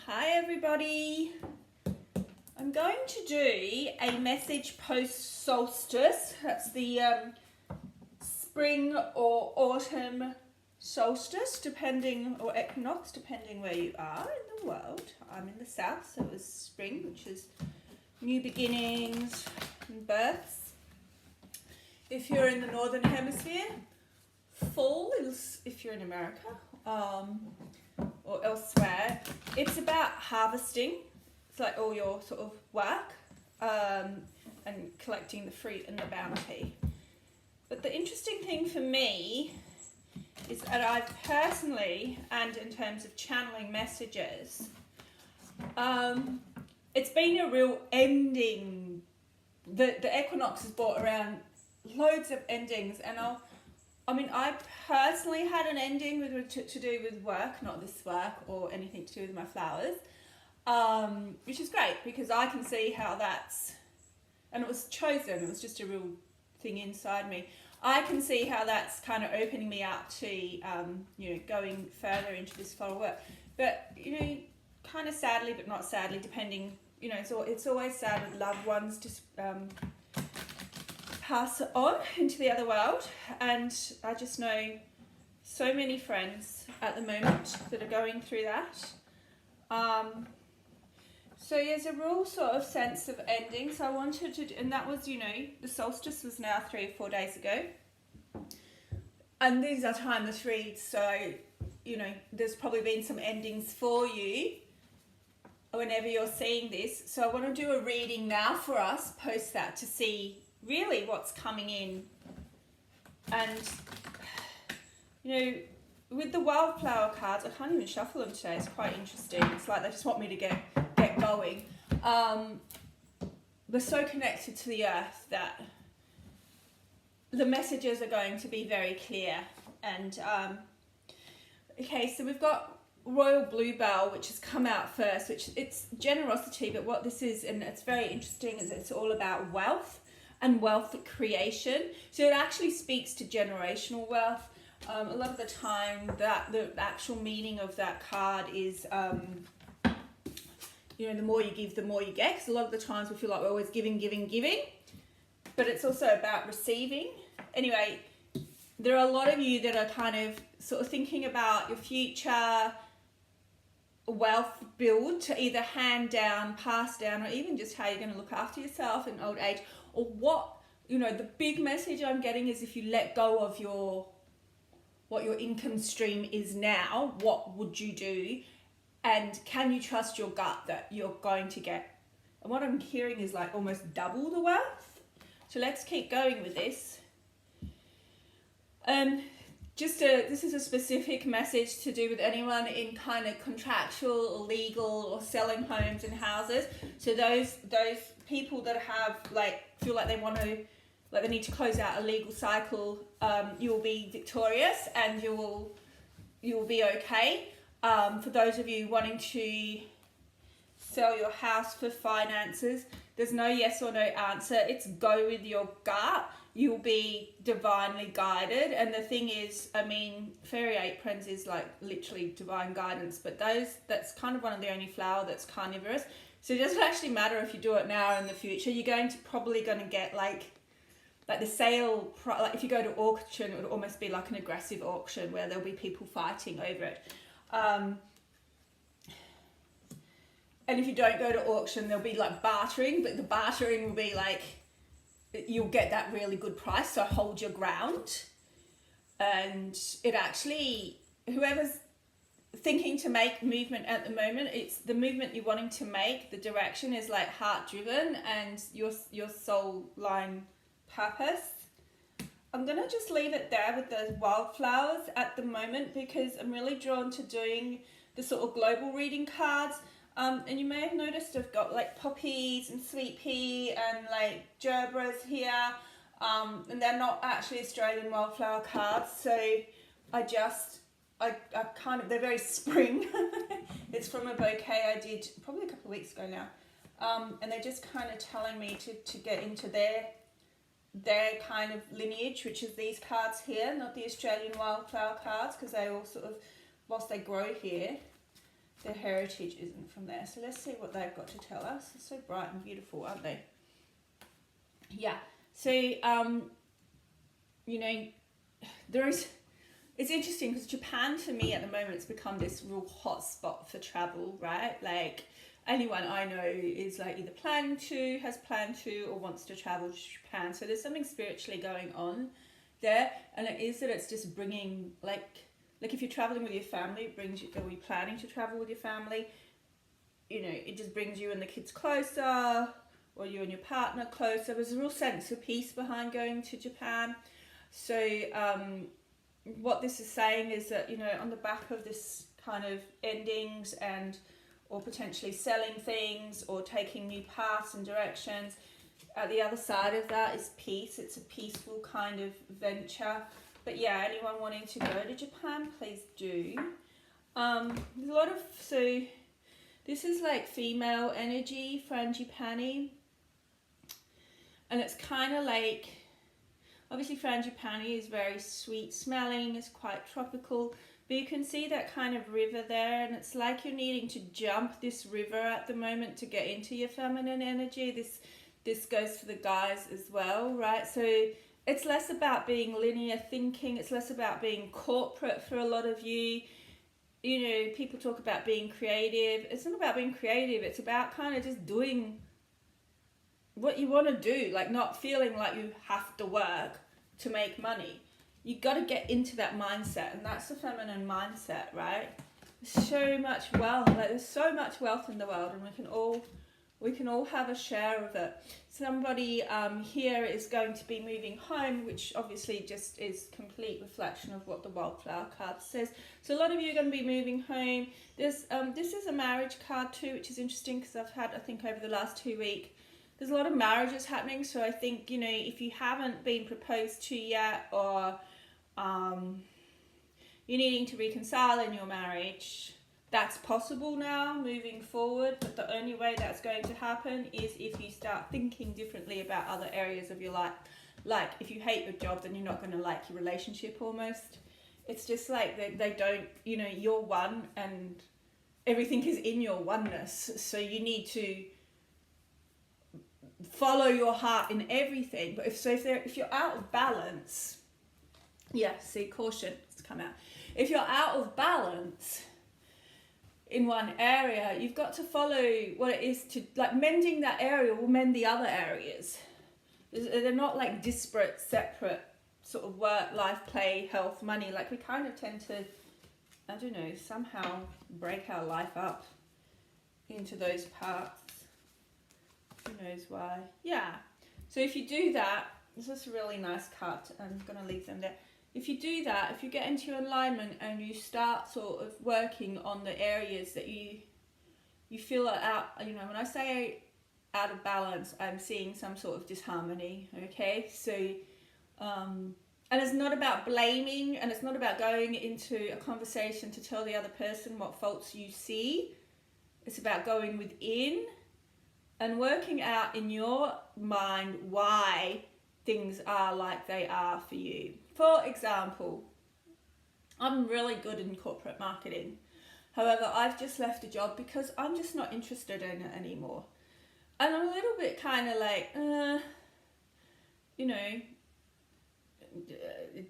Hi everybody. I'm going to do a message post solstice. That's the spring or autumn solstice, depending, or equinox, depending where you are in the world. I'm in the south, so it was spring, which is new beginnings and births. If you're in the northern hemisphere, fall is, if you're in America, or elsewhere, it's about harvesting. It's like all your sort of work and collecting the fruit and the bounty. But the interesting thing for me is that I personally, and in terms of channeling messages, it's been a real ending. The equinox has brought around loads of endings, and I personally had an ending to do with work, not this work or anything to do with my flowers, which is great because I can see how that's, and it was chosen, it was just a real thing inside me. I can see how that's kind of opening me up to, going further into this floral work. But, kind of sadly, but not sadly, depending, it's always sad with loved ones just pass it on into the other world, and I just know so many friends at the moment that are going through that. So there's a real sort of sense of ending. So I wanted to, and that was, the solstice was now 3 or 4 days ago, and these are timeless reads. So there's probably been some endings for you whenever you're seeing this. So I want to do a reading now for us post that to see really what's coming in. And with the wildflower cards, I can't even shuffle them today. It's quite interesting. It's like they just want me to get going. We're so connected to the earth that the messages are going to be very clear. And okay, so we've got Royal Bluebell, which has come out first, which it's generosity, but what this is, and it's very interesting, is it's all about wealth and wealth creation. So it actually speaks to generational wealth. A lot of the time that the actual meaning of that card is, the more you give, the more you get. Because a lot of the times we feel like we're always giving. But it's also about receiving. Anyway, there are a lot of you that are kind of sort of thinking about your future wealth build to either hand down, pass down, or even just how you're going to look after yourself in old age. Or what, the big message I'm getting is if you let go of what your income stream is now, what would you do? And can you trust your gut that you're going to get? And what I'm hearing is like almost double the wealth. So let's keep going with this. This is a specific message to do with anyone in kind of contractual or legal or selling homes and houses. So those people that have feel like they want to, they need to close out a legal cycle, you will be victorious and you will be okay. For those of you wanting to sell your house for finances, there's no yes or no answer. It's go with your gut. You'll be divinely guided. And the thing is, fairy aprons is like literally divine guidance, but that's kind of one of the only flower that's carnivorous. So it doesn't actually matter if you do it now or in the future. You're probably going to get like the sale, like if you go to auction, it would almost be like an aggressive auction where there'll be people fighting over it. And if you don't go to auction, there'll be like bartering, but the bartering will be like, you'll get that really good price, so hold your ground. And it actually, whoever's thinking to make movement at the moment, it's the movement you're wanting to make, the direction is like heart driven and your soul line purpose. I'm going to just leave it there with those wildflowers at the moment because I'm really drawn to doing the sort of global reading cards. And you may have noticed I've got like poppies and sweet pea and like gerbras here. And they're not actually Australian wildflower cards. So I they're very spring. It's from a bouquet I did probably a couple of weeks ago now. And they're just kind of telling me to get into their kind of lineage, which is these cards here, not the Australian wildflower cards, because they all sort of, whilst they grow here, their heritage isn't from there. So let's see what they've got to tell us. They're so bright and beautiful, aren't they? Yeah. So, you know, it's interesting because Japan to me at the moment has become this real hot spot for travel, right? Like anyone I know is like either has planned to, or wants to travel to Japan. So there's something spiritually going on there, and it is that it's just bringing like if you're traveling with your family, it brings you, are we planning to travel with your family? You know, it just brings you and the kids closer, or you and your partner closer. There's a real sense of peace behind going to Japan. So what this is saying is that, you know, on the back of this kind of endings and or potentially selling things or taking new paths and directions, at the other side of that is peace. It's a peaceful kind of venture. But yeah, anyone wanting to go to Japan, please do. There's a lot of, so this is like female energy, frangipani. And it's kind of like, obviously frangipani is very sweet smelling, it's quite tropical. But you can see that kind of river there, and it's like you're needing to jump this river at the moment to get into your feminine energy. This goes for the guys as well, right? So it's less about being linear thinking, it's less about being corporate for a lot of you. You know, people talk about being creative. It's not about being creative, it's about kind of just doing what you want to do, like not feeling like you have to work to make money. You got to get into that mindset, and that's the feminine mindset, right? There's so much wealth, like there's so much wealth in the world, and we can all have a share of it. Somebody here is going to be moving home, which obviously just is complete reflection of what the wildflower card says. So a lot of you are going to be moving home. This is a marriage card too, which is interesting because I've had, I think over the last 2 weeks, there's a lot of marriages happening. So I think, you know, if you haven't been proposed to yet, or you're needing to reconcile in your marriage, that's possible now moving forward. But the only way that's going to happen is if you start thinking differently about other areas of your life. Like if you hate your job, then you're not going to like your relationship almost. It's just like they don't, you know, you're one and everything is in your oneness. So you need to follow your heart in everything. But if you're out of balance, yeah, see, caution, it's come out. If you're out of balance in one area, you've got to follow what it is to, like, mending that area will mend the other areas. They're not like disparate, separate sort of work, life, play, health, money. Like we kind of tend to, I don't know, somehow break our life up into those parts. Who knows why? Yeah. So if you do that, this is a really nice card. I'm going to leave them there. If you do that, if you get into alignment and you start sort of working on the areas that you feel are out, you know, when I say out of balance, I'm seeing some sort of disharmony, okay? So, and it's not about blaming, and it's not about going into a conversation to tell the other person what faults you see. It's about going within and working out in your mind why things are like they are for you. For example, I'm really good in corporate marketing. However, I've just left a job because I'm just not interested in it anymore. And I'm a little bit kind of like, you know,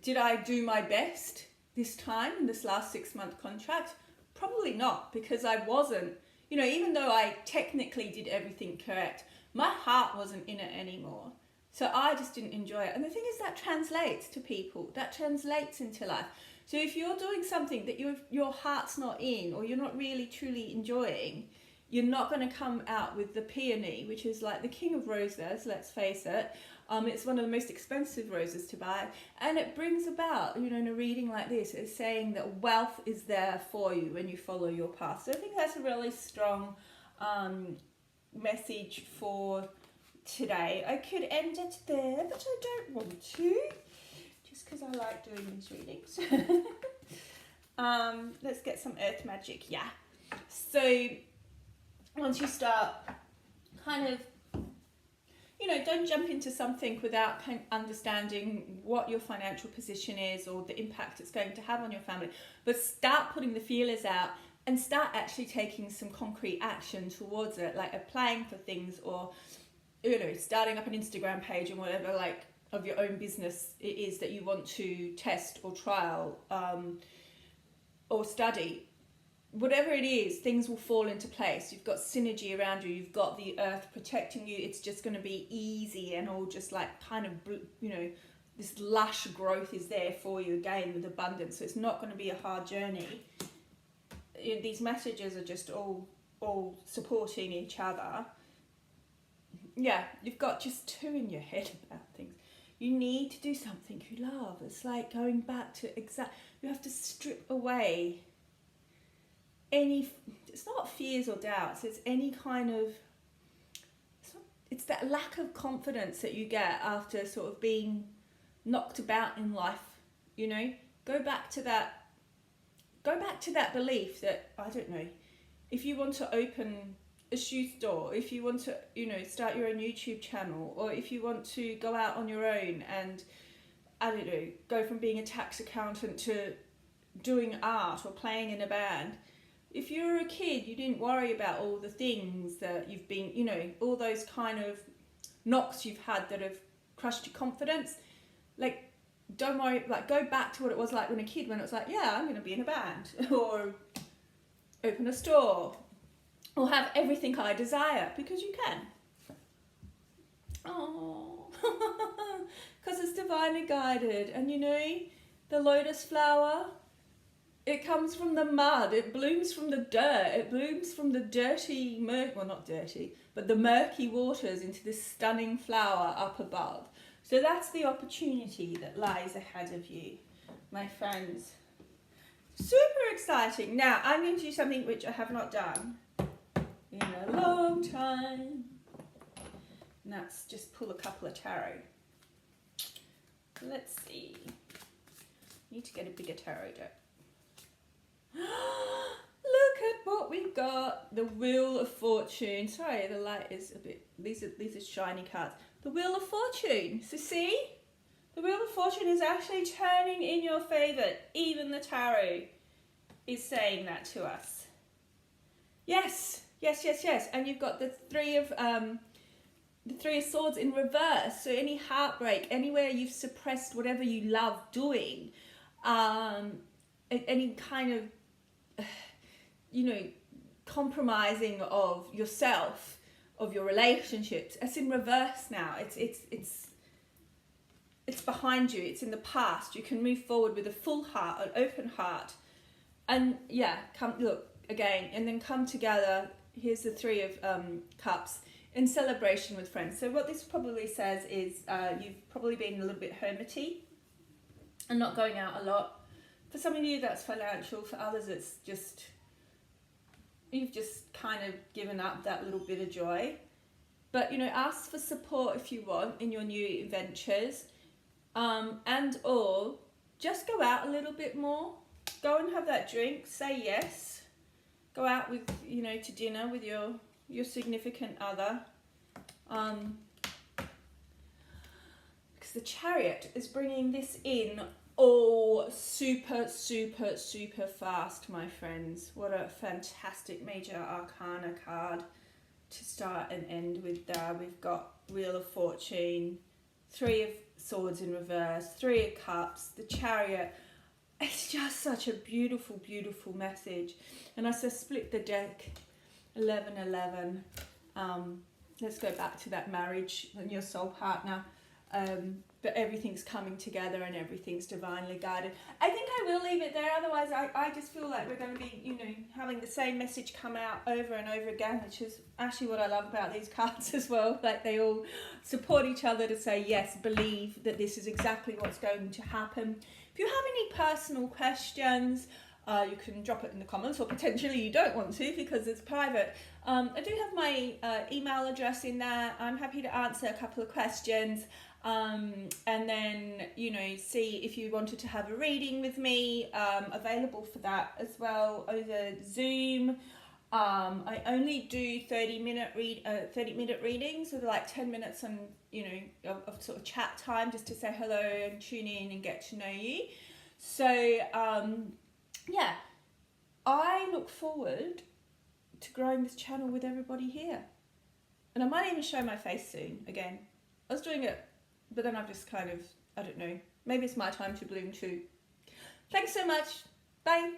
did I do my best this time in this last 6-month contract? Probably not, because I wasn't, you know, even though I technically did everything correct, my heart wasn't in it anymore. So I just didn't enjoy it. And the thing is, that translates to people. That translates into life. So if you're doing something that your heart's not in, or you're not really truly enjoying, you're not going to come out with the peony, which is like the king of roses, let's face it. It's one of the most expensive roses to buy. And it brings about, you know, in a reading like this, it's saying that wealth is there for you when you follow your path. So I think that's a really strong message for today. I could end it there, but I don't want to, just because I like doing these readings. Let's get some earth magic. Yeah. So once you start kind of, you know, don't jump into something without understanding what your financial position is or the impact it's going to have on your family, but start putting the feelers out and start actually taking some concrete action towards it, like applying for things, or starting up an Instagram page or whatever, like of your own business it is that you want to test or trial, or study. Whatever it is, things will fall into place. You've got synergy around you. You've got the earth protecting you. It's just going to be easy and all just like kind of, this lush growth is there for you again with abundance. So it's not going to be a hard journey. These messages are just all supporting each other. Yeah, you've got just two in your head about things. You need to do something you love. It's like going back to you have to strip away it's not fears or doubts, it's any kind of, it's that lack of confidence that you get after sort of being knocked about in life, go back to that belief that, I don't know, if you want to open a shoe store, if you want to, start your own YouTube channel, or if you want to go out on your own and, I don't know, go from being a tax accountant to doing art or playing in a band. If you were a kid, you didn't worry about all the things that you've been, all those kind of knocks you've had that have crushed your confidence. Like, don't worry, like, go back to what it was like when a kid, when it was like, yeah, I'm going to be in a band, or open a store, or have everything I desire, because you can. Oh, because it's divinely guided. And the lotus flower, it comes from the mud, it blooms from the dirt, it blooms from the dirty, not dirty, but the murky waters into this stunning flower up above. So that's the opportunity that lies ahead of you, my friends. Super exciting. Now, I'm going to do something which I have not done in a long time. And that's just pull a couple of tarot. Let's see. Need to get a bigger tarot deck. Look at what we got. The Wheel of Fortune. Sorry, the light is a bit, these are shiny cards. The Wheel of Fortune. So see, the Wheel of Fortune is actually turning in your favor. Even the tarot is saying that to us. Yes. And you've got the Three of Swords in reverse. So any heartbreak, anywhere you've suppressed whatever you love doing, any kind of compromising of yourself, of your relationships, it's in reverse now. It's behind you. It's in the past. You can move forward with a full heart, an open heart, and come look again, and then come together. Here's the Three of Cups in celebration with friends. So what this probably says is you've probably been a little bit hermity and not going out a lot. For some of you, that's financial. For others, it's just, you've just kind of given up that little bit of joy. But, ask for support if you want in your new ventures. Or just go out a little bit more. Go and have that drink. Say yes. Go out with, to dinner with your significant other. Because the Chariot is bringing this in all super fast, my friends. What a fantastic major arcana card to start and end with there. We've got Wheel of Fortune, Three of Swords in reverse, Three of Cups, the Chariot. It's just such a beautiful message. And I split the deck 11-11. Let's go back to that marriage and your soul partner. But everything's coming together and everything's divinely guided. I think I will leave it there. Otherwise, I just feel like we're going to be, having the same message come out over and over again, which is actually what I love about these cards as well. Like, they all support each other to say, yes, believe that this is exactly what's going to happen. If you have any personal questions, you can drop it in the comments, or potentially you don't want to because it's private. I do have my email address in there. I'm happy to answer a couple of questions. And then, see if you wanted to have a reading with me, available for that as well over Zoom. I only do 30-minute readings, so like 10 minutes and, of sort of chat time just to say hello and tune in and get to know you. So, I look forward to growing this channel with everybody here. And I might even show my face soon again. I was doing it, but then I've just kind of, I don't know, maybe it's my time to bloom too. Thanks so much. Bye.